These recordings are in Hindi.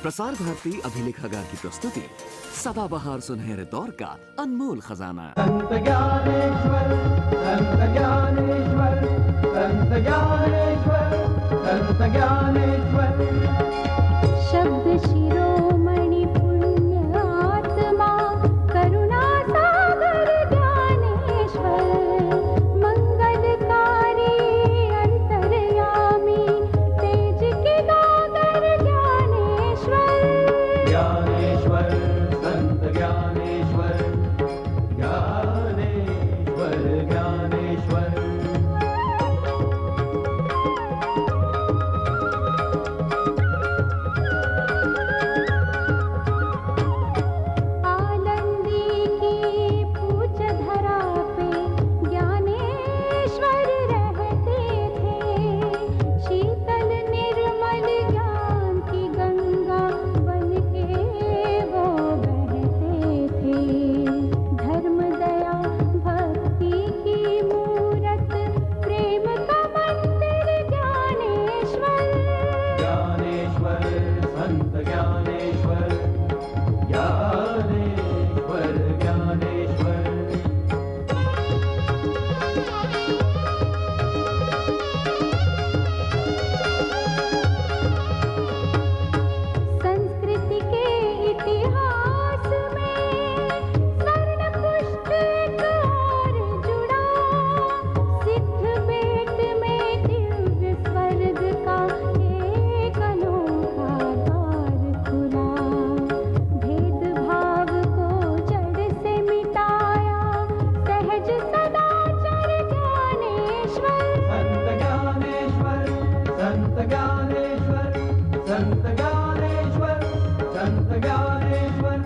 प्रसार भारती अभिलेखागार की प्रस्तुति सदाबहार सुनहरे दौर का अनमोल खजाना। संत ज्ञानेश्वर, संत ज्ञानेश्वर, संत ज्ञानेश्वर, संत ज्ञानेश्वर। शब्द शिरोमणि पुण्य आत्मा करुणा सागर ज्ञानेश्वर, मंगलकारी अंतर्यामी तेज के गागर ज्ञानेश्वर। ज्ञानेश्वर, संत ज्ञानेश्वर, ज्ञानेश्वर, ज्ञानेश्वर। आनंदी की पूज धरा पे ज्ञानेश्वर रहते थे, शीतल निर्मल ज्ञान की गंगा बन के वो बहते थे। धर्म दया भक्ति की मूरत, प्रेम का मंदिर ज्ञानेश्वर। ज्ञानेश्वर, संत ज्ञानेश्वर, ज्ञानेश्वर, ज्ञानेश्वर। संस्कृति के इतिहास में स्वर्ण पुष्प एक और जुड़ा, सिद्ध बेट में दिव्य स्वर्ग का एक अनोखा द्वार खुला। भेदभाव को जड़ से मिटाया सहज सदाचार ज्ञानेश्वर। संत ज्ञानेश्वर, संत ज्ञानेश्वर, संत ज्ञानेश्वर, संत ज्ञानेश्वर,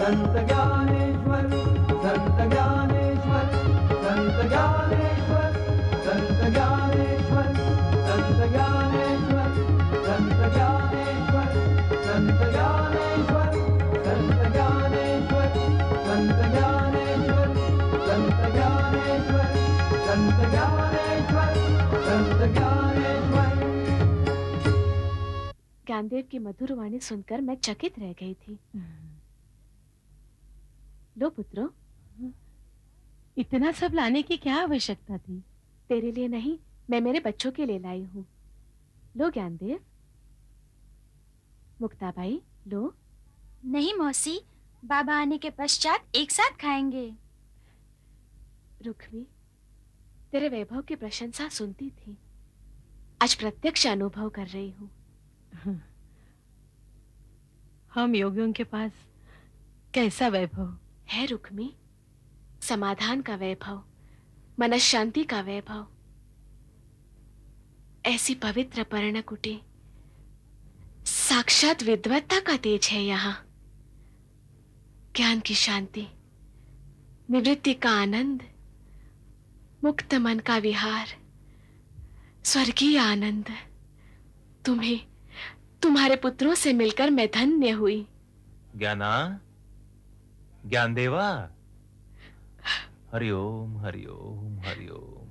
संत ज्ञानेश्वर, संत ज्ञानेश्वर, संत ज्ञानेश्वर, संत ज्ञानेश्वर, संत ज्ञानेश्वर, संत ज्ञानेश्वर, संत ज्ञानेश्वर, संत ज्ञानेश्वर, संत ज्ञानेश्वर, संत ज्ञानेश्वर, संत ज्ञानेश्वर, संत ज्ञानेश्वर। ज्ञानदेव की मधुर वाणी सुनकर मैं चकित रह गई थी। लो पुत्रो, इतना सब लाने की क्या आवश्यकता थी? तेरे लिए नहीं, मैं मेरे बच्चों के लिए लाई हूँ। लो ज्ञानदेव। मुक्ताबाई लो। नहीं मौसी, बाबा आने के पश्चात एक साथ खाएंगे। रुक्मी, तेरे वैभव की प्रशंसा सुनती थी, आज प्रत्यक्ष अनुभव कर रही हूँ। हम योगियों के पास कैसा वैभव है रुक्मी? समाधान का वैभव, मन शांति का वैभव। ऐसी पवित्र पर्णकुटी, साक्षात विद्वत्ता का तेज है यहाँ। ज्ञान की शांति, निवृत्ति का आनंद, मुक्त मन का विहार, स्वर्गीय आनंद। तुम्हें, तुम्हारे पुत्रों से मिलकर मैं धन्य हुई। ज्ञाना, ज्ञानदेवा, हरिओम हरिओम हरिओम।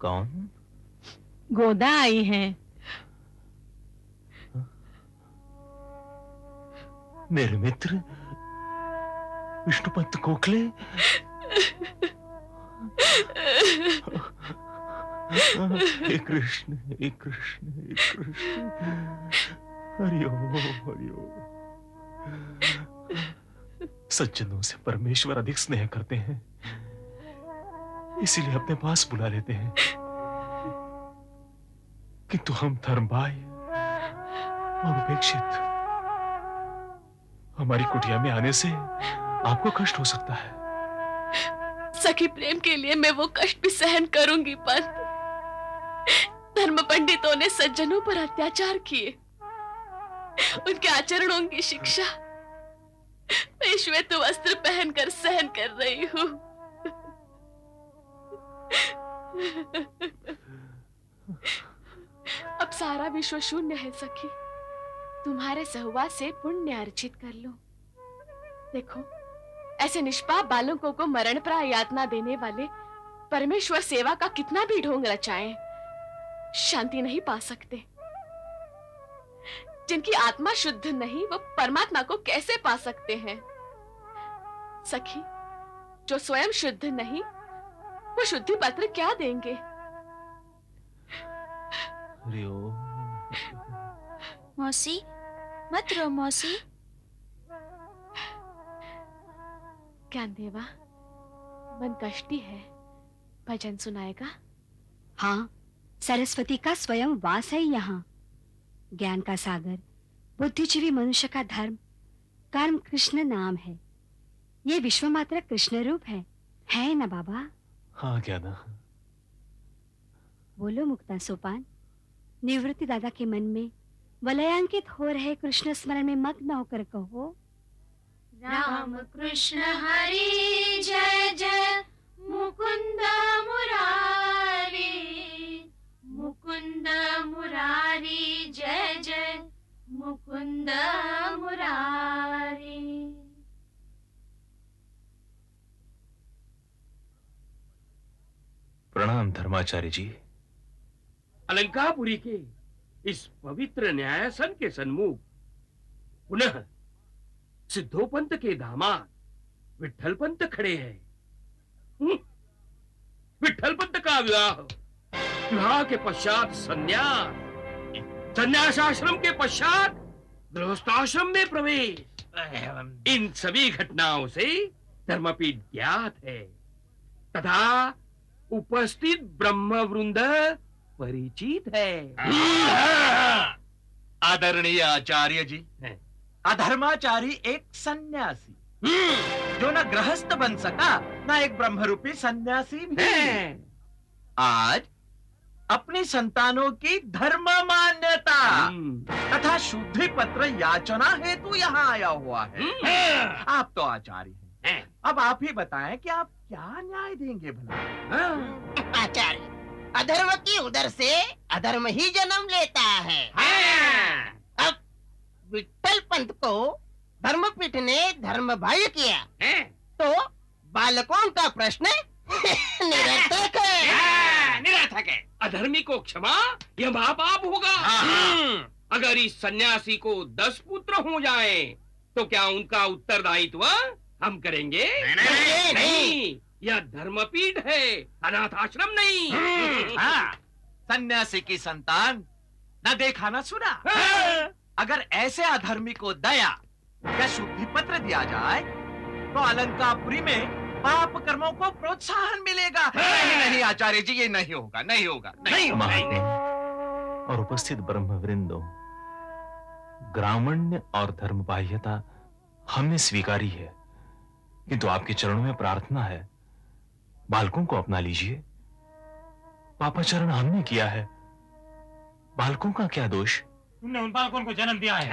कौन? गोदा आई हैं। मेरे मित्र विष्णुपंत गोखले। हे कृष्ण, हे कृष्ण, हे कृष्ण। हरिओम हरिओम। सज्जनों से परमेश्वर अधिक स्नेह करते हैं, इसीलिए अपने पास बुला लेते हैं। किंतु हम धर्मबाह्य और उपेक्षित, हमारी कुटिया में आने से आपको कष्ट हो सकता है। सखी प्रेम के लिए मैं वो कष्ट भी सहन करूंगी, पंत। धर्म पंडितों ने सज्जनों पर अत्याचार किए, उनके आचरणों की शिक्षा मैं श्वेत वस्त्र पहनकर सहन कर रही हूँ। अब सारा विश्व शून्य है सखी, तुम्हारे सहवास से पुण्य अर्जित कर लो। देखो, ऐसे निष्पाप बालकों को मरणप्राय यातना देने वाले परमेश्वर सेवा का कितना भी ढोंग रचाएं, शांति नहीं पा सकते। जिनकी आत्मा शुद्ध नहीं, वो परमात्मा को कैसे पा सकते हैं? सखी, जो स्वयं शुद्ध नहीं, वो शुद्धि पत्र क्या देंगे? हरिओम। मौसी, मत रो मौसी। ज्ञानदेवा, मन कष्टी है, भजन सुनाएगा? हाँ, सरस्वती का स्वयं वास है यहाँ। ज्ञान का सागर, बुद्धिजीवी मनुष्य का धर्म, कर्म कृष्ण नाम है। ये विश्व मात्र कृष्ण रूप है ना बाबा? हाँ ज्ञाना। बोलो मुक्ता सोपान। निवृत्ति दादा के मन में वलयांकित हो रहे कृष्ण स्मरण में मग्न होकर कहो, राम कृष्ण हरि जय जय मुकुंद मुरारी, मुकुंद मुरारी जय जय मुकुंद मुरारी। प्रणाम धर्माचार्य जी। अलंकापुरी के इस पवित्र न्यायासन के सन्मुख पुनः सिद्धोपंत के दामाद विठल पंत खड़े हैं। विठल पंत का विवाह के पश्चात संन्यास, संन्यासाश्रम के पश्चात गृहस्थाश्रम में प्रवेश, इन सभी घटनाओं से धर्मपीठ ज्ञात है तथा उपस्थित ब्रह्म वृंद परिचित है। आदरणीय आचार्य जी, अधर्माचारी एक सन्यासी जो न गृहस्थ बन सका न एक ब्रह्मरूपी सन्यासी भी आज अपनी संतानों की धर्म मान्यता तथा शुद्धि पत्र याचना हेतु यहाँ आया हुआ है। आप तो आचार्य हैं, अब आप ही बताएं कि आप क्या न्याय देंगे भला? आचार्य, अधर्म की उदर से अधर्म ही जन्म लेता है। अब विठल पंत को धर्मपीठ ने धर्म बाह्य किया तो बालकों का प्रश्न निरर्थक है। निरर्थक है। अधर्मी को क्षमा यह महापाप होगा। अगर इस सन्यासी को 10 पुत्र हो जाए तो क्या उनका उत्तरदायित्व हम करेंगे? नहीं, यह धर्मपीठ है, अनाथ आश्रम नहीं। सन्यासी की संतान न देखा न सुना। अगर ऐसे अधर्मी को दया या शुद्धि पत्र दिया जाए तो अलंकापुरी में पाप कर्मों को प्रोत्साहन मिलेगा। नहीं आचार्य जी, ये नहीं होगा, नहीं होगा, नहीं होगा। और उपस्थित ब्रह्म वृंदों, ग्रामण्य और धर्म बाह्यता हमने स्वीकारी है, किंतु आपके चरणों में प्रार्थना है, बालकों को अपना लीजिए। पापाचरण हमने किया है, बालकों का क्या दोष? तुमने उन बालकों को जन्म दिया है,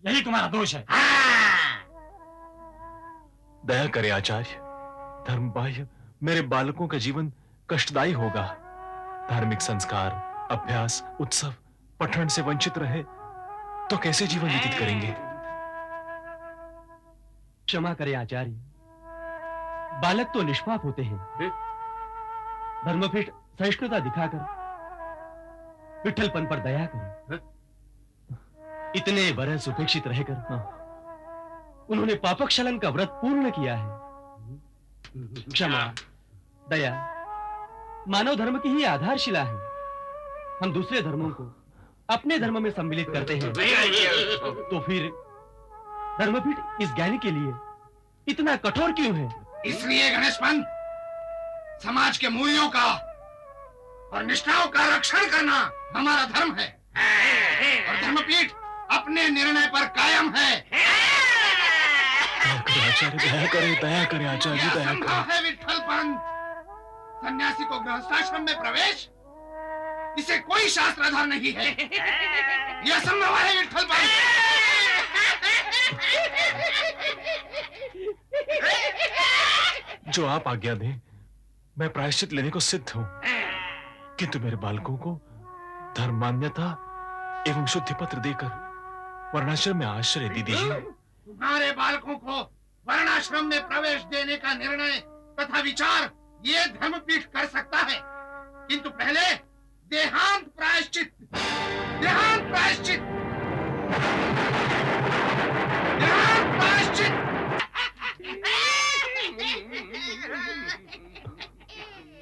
यही तुम्हारा दोष है। दया करे आचार्य, धर्म बाह्य मेरे बालकों का जीवन कष्टदायी होगा। धार्मिक संस्कार, अभ्यास, उत्सव, पठन से वंचित रहे तो कैसे जीवन व्यतीत करेंगे? क्षमा करें आचार्य, बालक तो निष्पाप होते हैं। धर्मपीठ सहिष्णुता दिखाकर विठलपन पर दया करें। इतने वर्ष उपेक्षित रहकर उन्होंने पापक्षलन का व्रत पूर्ण किया है। क्षमा, दया मानव धर्म की ही आधारशिला है। हम दूसरे धर्मों को अपने धर्म में सम्मिलित करते हैं, तो फिर धर्मपीठ इस ज्ञानी के लिए इतना कठोर क्यों है? इसलिए गणेश पंत, समाज के मूल्यों का और निष्ठाओं का रक्षण करना हमारा धर्म है और धर्मपीठ अपने निर्णय पर कायम है। आचार्य दया करे आचार्य जी, दया करे। है विठल पंत, सन्यासी को गृहस्थाश्रम में प्रवेश, इसे कोई शास्त्राधार नहीं है। यह असंभव है विठल पंत। जो आप आज्ञा दें, मैं प्रायश्चित लेने को सिद्ध हूं, किंतु मेरे बालकों को धर्म मान्यता एवं शुद्धि पत्र देकर वर्णाश्रम में आश्रय दे दीजिए। तुम्हारे बालकों को वर्णाश्रम में प्रवेश देने का निर्णय तथा विचार ये धर्मपीठ कर सकता है, किंतु पहले देहांत प्रायश्चित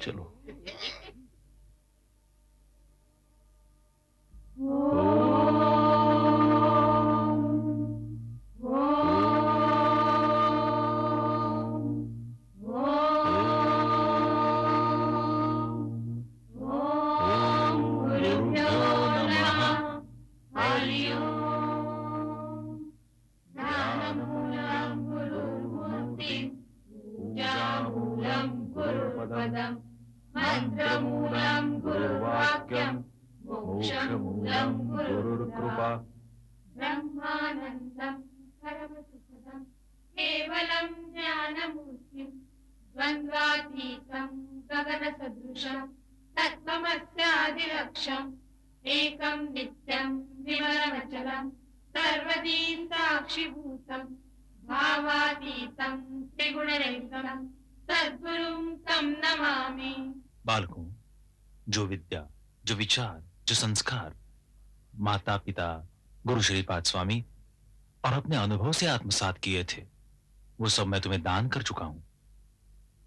चलो। मंत्रमूलं गुरुर्वाक्यं मोक्षमूलं गुरुर्कृपा ब्रह्मानन्दं परमसुखदं केवलं ज्ञानमूर्तिं द्वन्द्वातीतं गगनसदृशं तत्त्वमस्यादिलक्ष्यम् एकं नित्यं विमलमचलं सर्वदी साक्षिभूतं भावातीतं त्रिगुणरहितं सद्गुरुं तं नमामि। बालकों, जो विद्या, जो विचार, जो संस्कार माता पिता गुरु श्रीपाद स्वामी और अपने अनुभव से आत्मसात किए थे, वो सब मैं तुम्हें दान कर चुका हूं।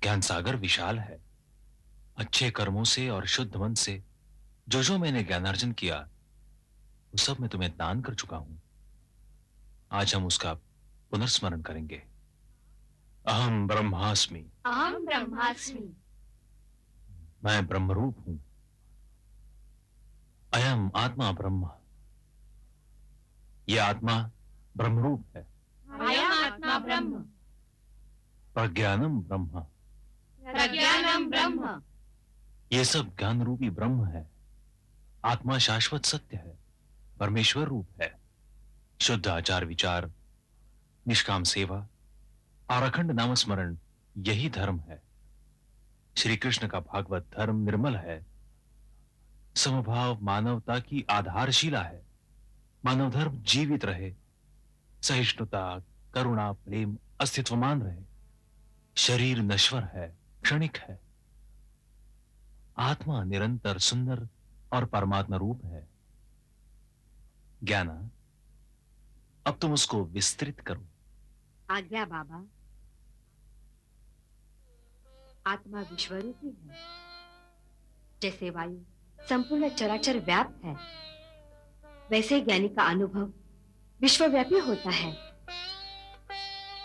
ज्ञान सागर विशाल है। अच्छे कर्मों से और शुद्ध मन से जो जो मैंने ज्ञानार्जन किया, वो सब मैं तुम्हें दान कर चुका हूं। आज हम उसका पुनर्स्मरण करेंगे। अहम ब्रह्मास्मि, अहम ब्रह्मास्मि, मैं ब्रह्मरूप हूं। अयम आत्मा ब्रह्म, यह आत्मा ब्रह्मरूप है। अयम आत्मा ब्रह्म, प्रज्ञानम ब्रह्म, प्रज्ञानम ब्रह्म, ये सब ज्ञान रूपी ब्रह्म है। आत्मा शाश्वत सत्य है, परमेश्वर रूप है। शुद्ध आचार विचार, निष्काम सेवा और अखंड नामस्मरण, यही धर्म है। श्री कृष्ण का भागवत धर्म निर्मल है। समभाव मानवता की आधारशिला है। मानव धर्म जीवित रहे, सहिष्णुता, करुणा, प्रेम अस्तित्वमान रहे। शरीर नश्वर है, क्षणिक है। आत्मा निरंतर सुंदर और परमात्मा रूप है। ज्ञाना, अब तुम उसको विस्तृत करो। आज्ञा बाबा। आत्मा विश्वरूपी है। जैसे वायु संपूर्ण चराचर व्याप्त है, वैसे ज्ञानी का अनुभव विश्वव्यापी होता है।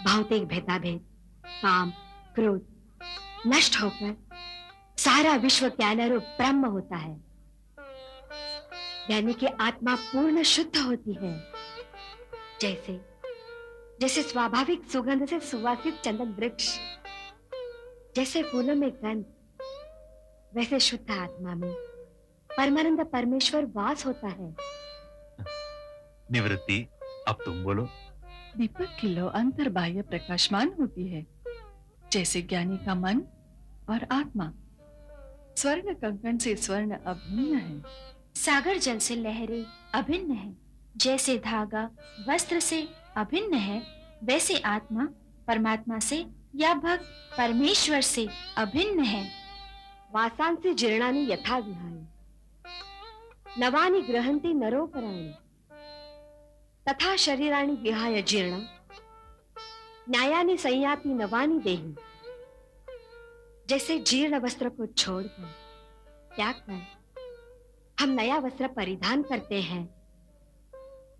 भौतिक भेदाभेद, काम, क्रोध नष्ट होकर सारा विश्व ज्ञानरूप ब्रह्म होता है। ज्ञानी की आत्मा पूर्ण शुद्ध होती है। जैसे जैसे स्वाभाविक सुगंध से सुवासित चंदन वृक्ष, जैसे फूलों में गंध, वैसे शुद्ध आत्मा में परमानंद परमेश्वर वास होता है। निवृत्ति, अब तुम बोलो। दीपक की लौ अंतर बाह्य प्रकाशमान होती है, जैसे ज्ञानी का मन और आत्मा स्वर्ण कंकण से स्वर्ण अभिन्न है। सागर जल से लहरें अभिन्न है। जैसे धागा वस्त्र से अभिन्न है, वैसे आत्मा परमात्मा से या भक्त परमेश्वर से अभिन्न है। वासांसि जीर्णानि यथा विहाय नवानि गृहन्ति नरोपराणि तथा शरीराणि विहाय जीर्ण न्यायानि संयाति नवानि देहि। जैसे जीर्ण वस्त्र को छोड़कर, त्याग कर हम नया वस्त्र परिधान करते हैं,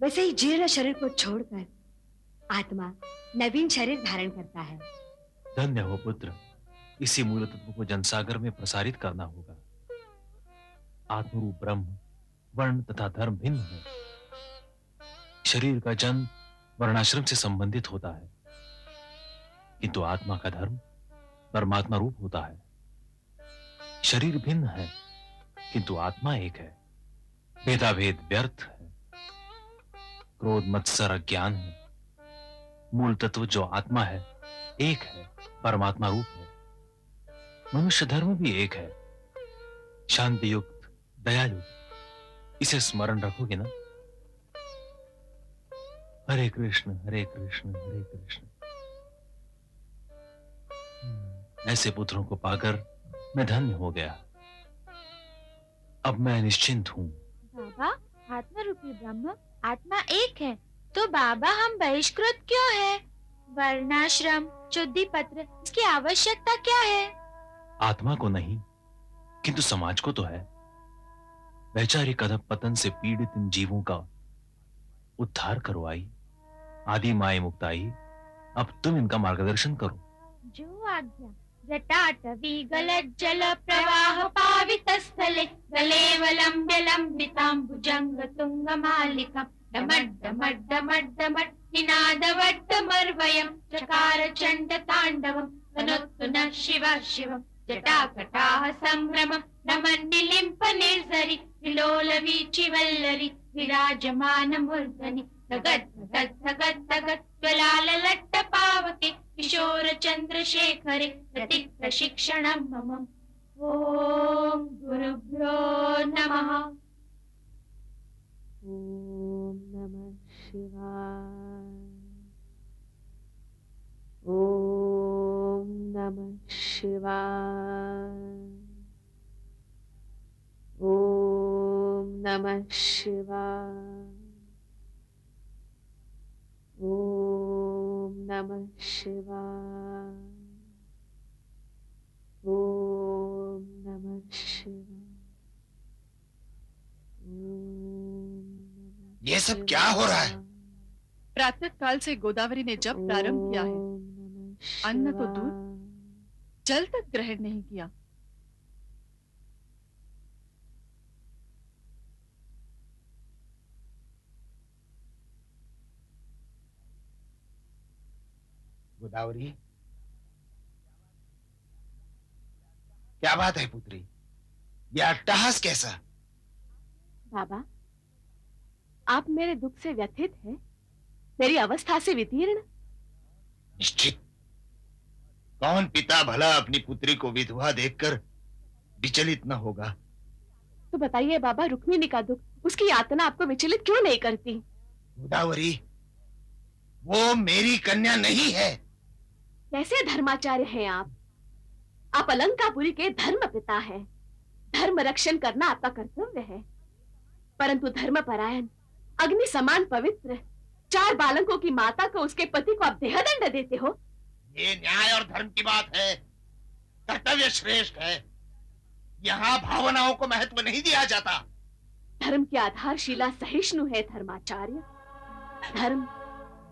वैसे ही जीर्ण शरीर को छोड़कर आत्मा नवीन शरीर धारण करता है। धन्य हो पुत्र, इसी मूल तत्व को जनसागर में प्रसारित करना होगा। आत्मरूप ब्रह्म वर्ण तथा धर्म भिन्न है। शरीर का जन्म वर्णाश्रम से संबंधित होता है, किंतु आत्मा का धर्म परमात्मा रूप होता है। शरीर भिन्न है, किंतु आत्मा एक है। भेदाभेद व्यर्थ है। क्रोध मत्सर अज्ञान है। मूल तत्व जो आत्मा है एक है, परमात्मा रूप है। मनुष्य धर्म भी एक है, शांति युक्त, दयायुक्त। इसे स्मरण रखोगे ना? हरे कृष्ण हरे कृष्ण हरे कृष्ण। ऐसे पुत्रों को पाकर मैं धन्य हो गया। अब मैं निश्चिंत हूं। बाबा, आत्मा रूप प्रकृति ब्रह्म, आत्मा एक है, तो बाबा हम बहिष्कृत क्यों है? वर्णाश्रम, शुद्धि पत्र, इसकी आवश्यकता क्या है? आत्मा को नहीं, किंतु समाज को तो है। वैचारिक अधः पतन से पीड़ित इन जीवों का उद्धार करो आई। आदि माए मुक्ताई, अब तुम इनका मार्गदर्शन करो। जो आज्ञा। जटाटवी गलज्जल प्रवाह पावित स्थले गलेवलम्ब्य लम्बिताम्बुजंग तुंग मालिकम् डमड् डमड् डमड् डमड् निनादवड्डमर्वयम् चकार चण्ड ताण्डवम् तनोत्तु नः शिवः शिवम् जटाकटाः सम्भ्रमम् नमन्निलिम्प निर्झरि विलोलवीचि वल्लरि विराजमान मूर्धनि धगत् धगत् धगत् धगत् ज्वलाललट्ट पावके किशोर चंद्रशेखरे प्रति प्रशिक्षणं मम। ओम गुरुभ्यो नमः। ओम नमः शिवाय। ओम नमः शिवाय। ओम नमः शिवाय। ओम नमः शिवाय। ओम नमः शिवाय। ये सब क्या हो रहा है? प्रातः काल से गोदावरी ने जब प्रारंभ किया है, अन्न तो दूर, जल तक ग्रहण नहीं किया। गोदावरी, क्या बात है पुत्री? यह अट्टहास कैसा? बाबा, आप मेरे दुख से व्यथित हैं, मेरी अवस्था से वितीर्ण? निश्चित। कौन पिता भला अपनी पुत्री को विधवा देखकर विचलित न होगा? तो बताइए बाबा, रुक्मिणी का दुख, उसकी यातना आपको विचलित क्यों नहीं करती? गोदावरी, वो मेरी कन्या नहीं है। कैसे धर्माचार्य हैं आप? आप अलंकापुरी के धर्म पिता हैं। धर्म रक्षण करना आपका कर्तव्य है, परंतु धर्मपरायण, अग्नि समान पवित्र 4 बालकों की माता को, उसके पति को आप देहदंड देते हो। ये न्याय और धर्म की बात है। कर्तव्य श्रेष्ठ है। यहाँ भावनाओं को महत्व नहीं दिया जाता। धर्म की आधारशिला सहिष्णु है धर्माचार्य। धर्म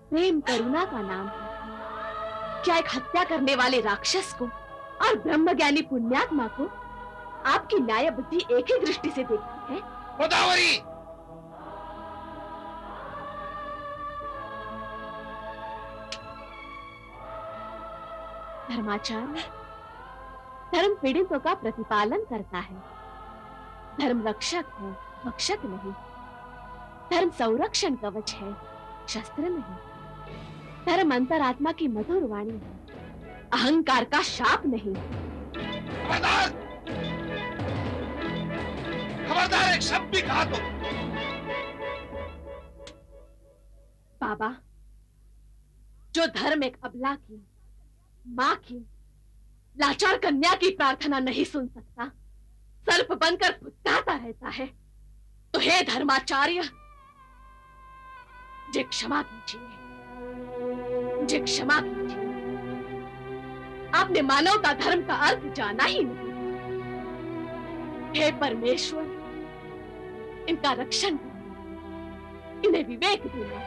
प्रेम करुणा का नाम है। क्या एक हत्या करने वाले राक्षस को और ब्रह्मज्ञानी पुण्यात्मा को आपकी न्याय बुद्धि एक ही दृष्टि से देखती है? गोदावरी, धर्माचार्य, धर्म पीड़ितों का प्रतिपालन करता है। धर्म रक्षक है, भक्षक नहीं। धर्म संरक्षण कवच है, शस्त्र नहीं। धर्म अंतरात्मा की मधुर वाणी है, अहंकार का शाप नहीं। खबरदार! खबरदार, एक शब्द भी कहा तो। बाबा, जो धर्म एक अबला की, माँ की, लाचार कन्या की प्रार्थना नहीं सुन सकता, सर्प बनकर फुदकाता रहता है, तो हे धर्माचार्य, मुझे क्षमा कीजिए, मुझे क्षमा कीजिए। आपने मानवता धर्म का अर्थ जाना ही नहीं। हे परमेश्वर, इनका रक्षण करना, इन्हें विवेक देना।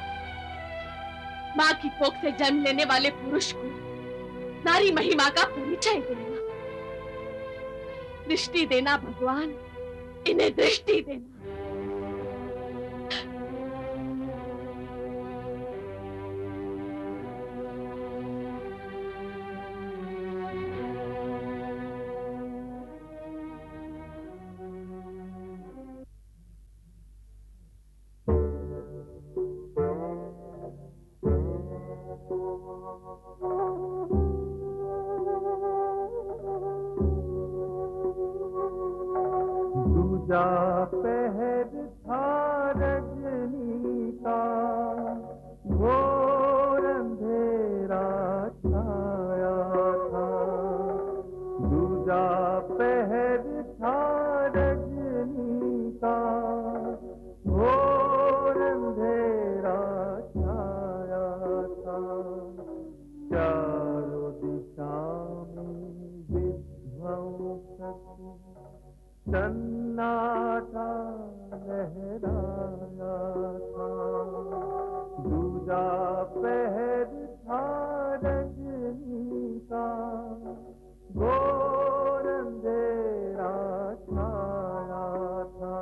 माँ की कोख से जन्म लेने वाले पुरुष को नारी महिमा का परिचय देना। दृष्टि देना भगवान, इन्हें दृष्टि देना। दूजा पहर था रजनी का, घोर अंधेरा छाया था। दूजा पहर था रजनी का, घोर सन्नाटा लहराया था, दूजा पहर था रजनी का, घोर अंधेरा छाया था।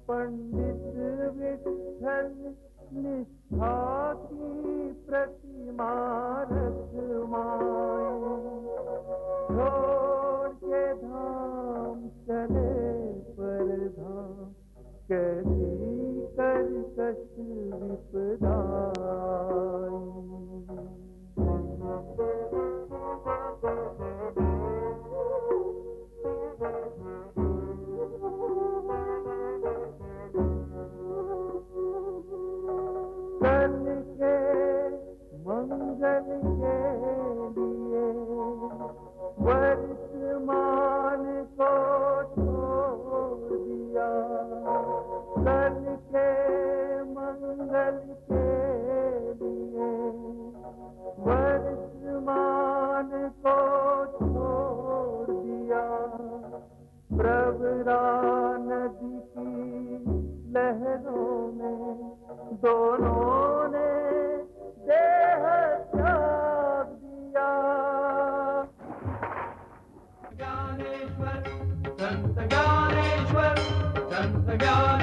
पंडित विठ्ठल निष्ठा की प्रतिमा रखवाए, छोड़ के धाम चले परधाम, कैसी कर्कश विपदाई। मंगल के लिए वर्तमान को छोड़ दिया, कल के मंगल के लिए वर्तमान को छोड़ दिया। प्रवरा नदी की लहरों में दोनों ने देह त्याग दिया। ज्ञानेश्वर संत ज्ञानेश्वर संत ज्ञानेश्वर